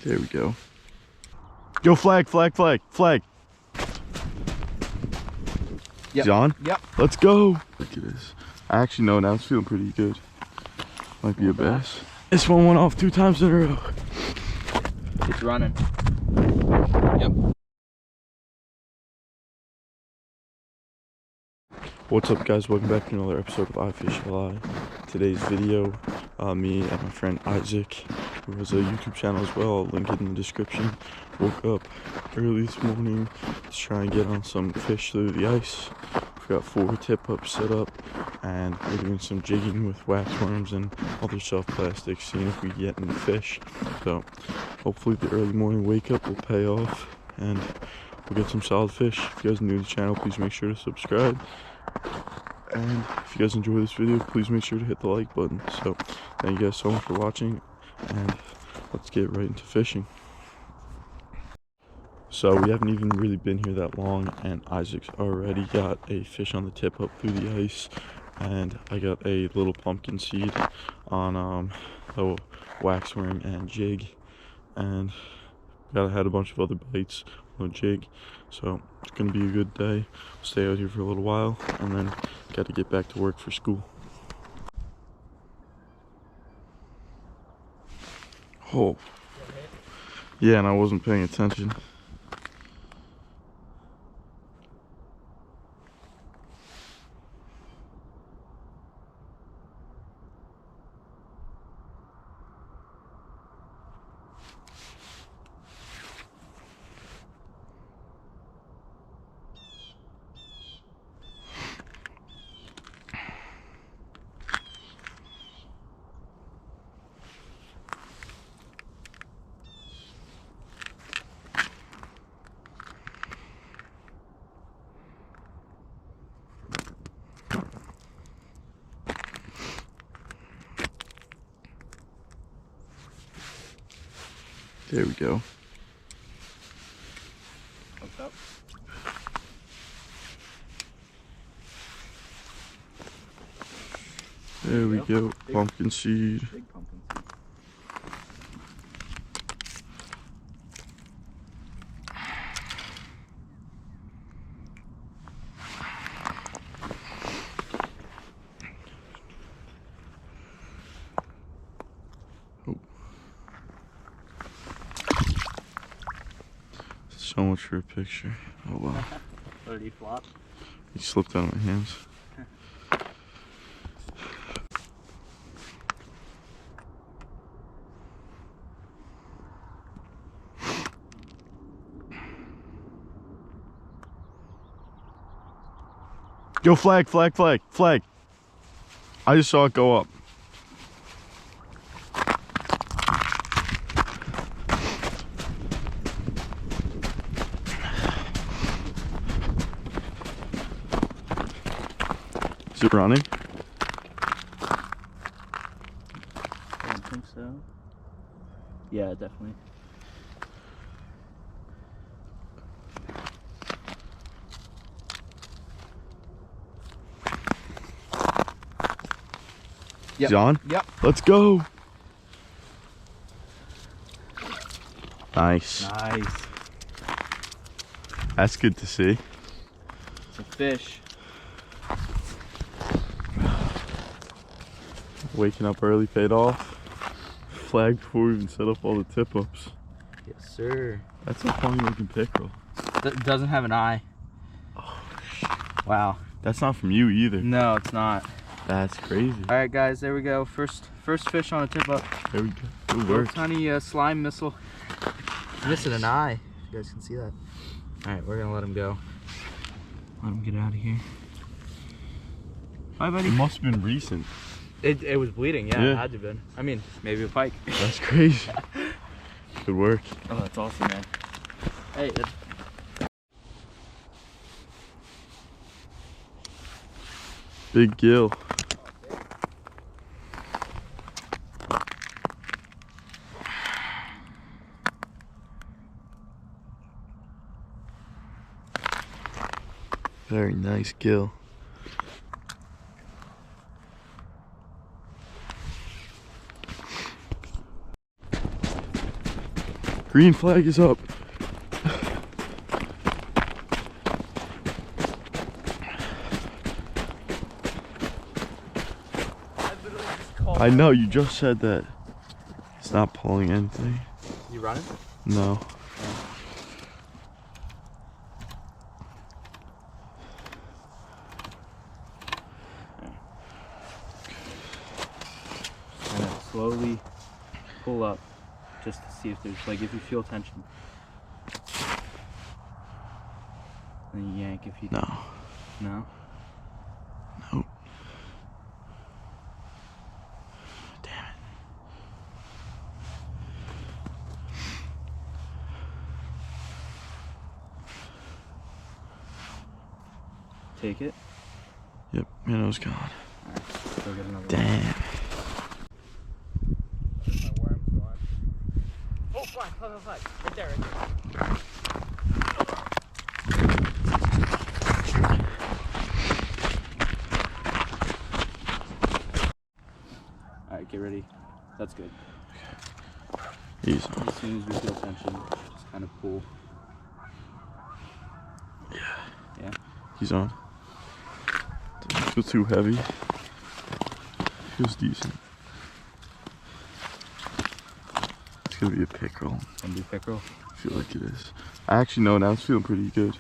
There we go. Yo, flag, flag, flag, flag. Yep. Is he on? Yep. Let's go. Look at this. I actually know now it's feeling pretty good. Might be a bass. This one went off 2 times in a row. It's running. Yep. What's up, guys? Welcome back to another episode of I Fish Fly. Today's video, me and my friend Isaac, who has a YouTube channel as well, I'll link it in the description, woke up early this morning to try and get on some fish through the ice. We've got 4 tip-ups set up, and we're doing some jigging with wax worms and other soft plastics, seeing if we get any fish. So hopefully the early morning wake up will pay off, and we'll get some solid fish. If you guys are new to the channel, please make sure to subscribe. And if you guys enjoy this video, please make sure to hit the like button. So thank you guys so much for watching, and let's get right into fishing. So we haven't even really been here that long, and Isaac's already got a fish on the tip up through the ice, and I got a little pumpkin seed on the wax worm and jig, and had a bunch of other bites on the jig. So it's gonna be a good day. Stay out here for a little while, and then got to get back to work for school. Oh, yeah, and I wasn't paying attention. There we go. What's up? There we go. Pumpkin seed. Big pumpkin seed. So much for a picture. Oh wow. What did he flop? He slipped out of my hands. Yo, flag, flag, flag, flag. I just saw it go up. Is it running? I don't think so. Yeah, definitely. Yep. Is he on? Yep. Let's go. Nice. Nice. That's good to see. It's a fish. Waking up early paid off. Flag before we even set up all the tip-ups. Yes, sir. That's a funny looking pickerel. Doesn't have an eye. Oh, wow. that's not from you either. No, it's not. That's crazy. All right, guys, there we go. First fish on a tip up. There we go. Good Little work. tiny slime missile. Missing an eye. If you guys can see that. All right, we're gonna let him go. Let him get out of here. Bye, buddy. It must have been recent. It was bleeding. Yeah, Yeah. it had to have been. I mean, maybe a pike. That's crazy. Good work. Oh, that's awesome, man. Hey. Big gill. Very nice gill. Green flag is up. I know, you just said that. It's not pulling anything. You running? No. Kind of slowly pull up just to see if there's, like, if you feel tension. And then yank if you... No. No? Nope. Damn it. Take it. Yep, minnow's gone. Alright, go get another Damn. one. Oh, fly. Right there, Alright, get ready. That's good. He's on. As soon as we feel tension, just kind of pull. Yeah. Yeah? He's on. Doesn't feel too heavy. Feels decent. It's gonna be a pickerel. Gonna be pickerel? I feel like it is. I actually know now it's feeling pretty good.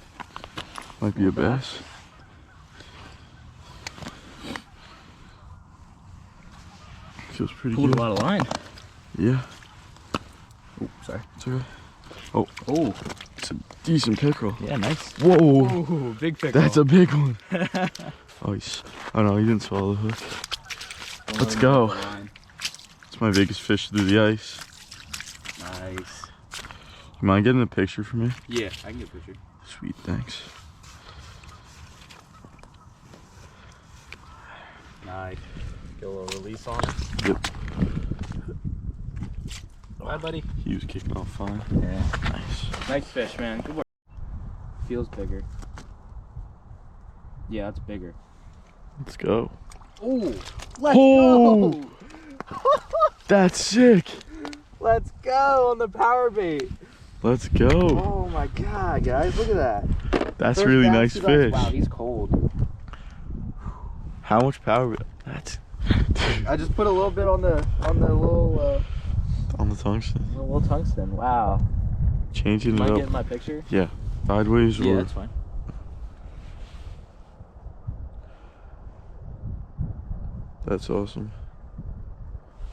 Might be a bass. Feels pretty Pulled good. a lot of line. Yeah. Oh, sorry. It's okay. Oh. Oh. It's a decent pickerel. Yeah, nice. Whoa. Oh, big pickerel. That's a big one. Nice. Oh no, he didn't swallow the hook. Let's go. It's my biggest fish through the ice. Nice. You mind getting a picture for me? Yeah, I can get a picture. Sweet, thanks. Nice. Get a little release on it. Yep. Bye, buddy. He was kicking off fine. Yeah. Nice. Nice fish, man. Good work. Feels bigger. Yeah, it's bigger. Let's go. Oh, let's Oh! go! That's sick. Let's go on the power bait. Let's go. Oh my god, guys, look at that. That's First really bass nice to us. fish. Wow, he's cold. How much power? That's. I just put a little bit on the little On the tungsten. little tungsten. Wow. Changing Am it I up. getting my picture? Yeah. Sideways Yeah, or. that's fine. That's awesome.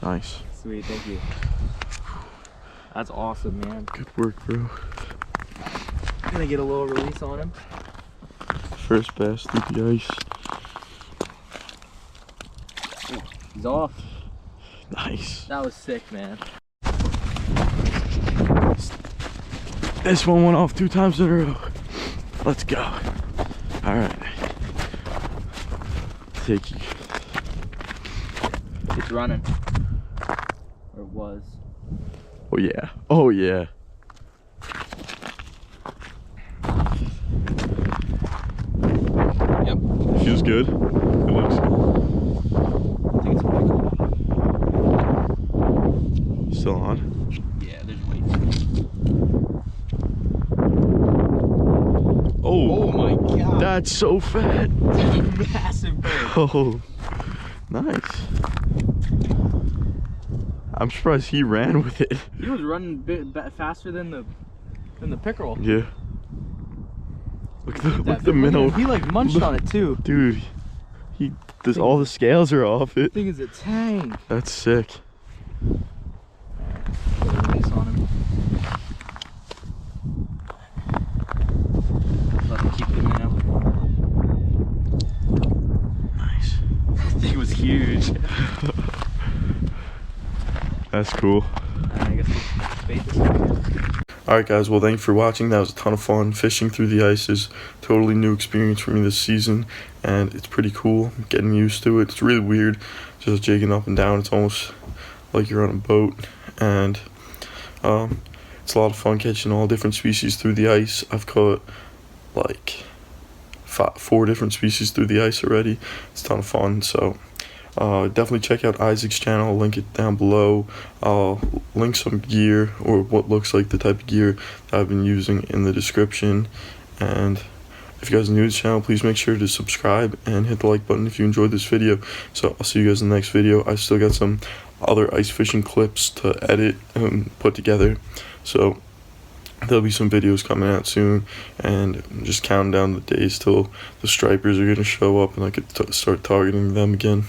Nice. Sweet, thank you. That's awesome, man. Good work, bro. Gonna get a little release on him. First bass through the ice. He's off. Nice. That was sick, man. This one went off 2 times in a row. Let's go. All right. Take you. It's running. Or it was. Oh yeah. Oh yeah. Yep. Feels good. It looks good. I think it's a pickerel. Still on. Yeah, there's weight. Oh. Oh my god. That's so fat. Massive bird. Oh. Nice. I'm surprised he ran with it. He was running a bit faster than the pickerel. Yeah. Look at the minnow. He like munched on it too. Dude, all the scales are off it. I think it's a tang. That's sick. Put a release on him. Let him keep the minnow. Nice. That thing was huge. That's cool. I guess we'll bait this one. Alright guys, well thank you for watching. That was a ton of fun. Fishing through the ice is totally new experience for me this season, and it's pretty cool. I'm getting used to it. It's really weird just jigging up and down. It's almost like you're on a boat, and it's a lot of fun catching all different species through the ice. I've caught like 4 different species through the ice already. It's a ton of fun, so Definitely check out Isaac's channel. I'll link it down below. I'll link some gear, or what looks like the type of gear that I've been using, in the description. And if you guys are new to the channel, please make sure to subscribe and hit the like button if you enjoyed this video. So I'll see you guys in the next video. I still got some other ice fishing clips to edit and put together, so there'll be some videos coming out soon, and I'm just counting down the days till the stripers are going to show up and I could start targeting them again.